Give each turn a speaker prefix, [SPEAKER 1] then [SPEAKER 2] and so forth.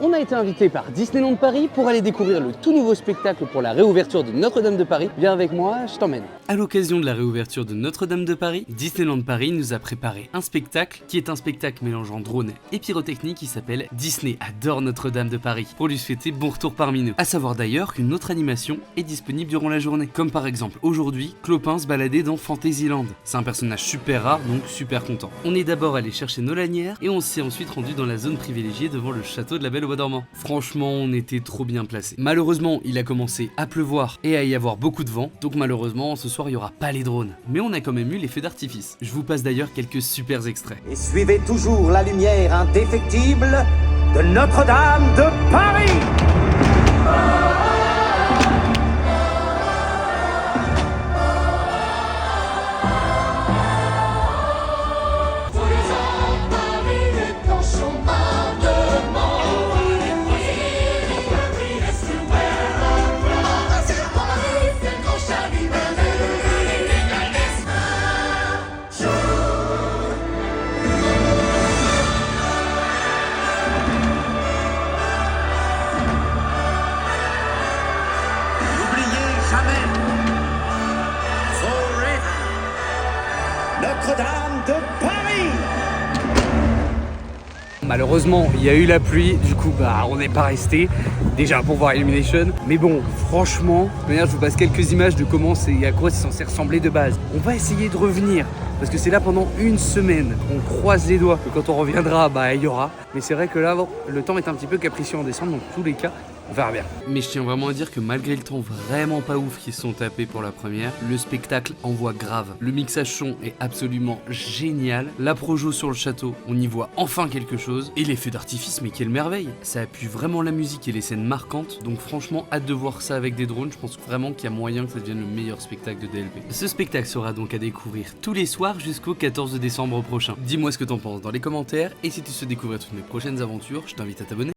[SPEAKER 1] On a été invité par Disneyland Paris pour aller découvrir le tout nouveau spectacle pour la réouverture de Notre-Dame de Paris. Viens avec moi, je t'emmène.
[SPEAKER 2] À l'occasion de la réouverture de Notre-Dame de Paris, Disneyland Paris nous a préparé un spectacle qui est un spectacle mélangeant drone et pyrotechnie qui s'appelle Disney adore Notre-Dame de Paris pour lui souhaiter bon retour parmi nous. A savoir d'ailleurs qu'une autre animation est disponible durant la journée, comme par exemple aujourd'hui, Clopin se baladait dans Fantasyland. C'est un personnage super rare donc super content. On est d'abord allé chercher nos lanières et on s'est ensuite rendu dans la zone privilégiée devant le château de la Belle au Bois dormant. Franchement, on était trop bien placés. Malheureusement, il a commencé à pleuvoir et à y avoir beaucoup de vent, donc malheureusement, ce soir, il n'y aura pas les drones. Mais on a quand même eu les feux d'artifice. Je vous passe d'ailleurs quelques super extraits.
[SPEAKER 3] Et suivez toujours la lumière indéfectible de Notre-Dame de Paris. Notre-Dame de Paris.
[SPEAKER 1] Malheureusement, il y a eu la pluie, du coup, on n'est pas resté. Déjà pour voir Illumination. Mais bon, franchement, je vous passe quelques images de comment c'est, à quoi c'est censé ressembler de base. On va essayer de revenir. Parce que c'est là pendant une semaine. On croise les doigts que quand on reviendra, il y aura. Mais c'est vrai que là, le temps est un petit peu capricieux en décembre. Donc, tous les cas, on verra bien.
[SPEAKER 2] Mais je tiens vraiment à dire que malgré le temps vraiment pas ouf qu'ils se sont tapés pour la première, le spectacle envoie grave. Le mixage son est absolument génial. La projo sur le château, on y voit enfin quelque chose. Et les feux d'artifice, mais quelle merveille! Ça appuie vraiment la musique et les scènes marquantes. Donc franchement, hâte de voir ça avec des drones. Je pense vraiment qu'il y a moyen que ça devienne le meilleur spectacle de DLP. Ce spectacle sera donc à découvrir tous les soirs jusqu'au 14 décembre prochain. Dis-moi ce que t'en penses dans les commentaires. Et si tu souhaites découvrir toutes mes prochaines aventures, je t'invite à t'abonner.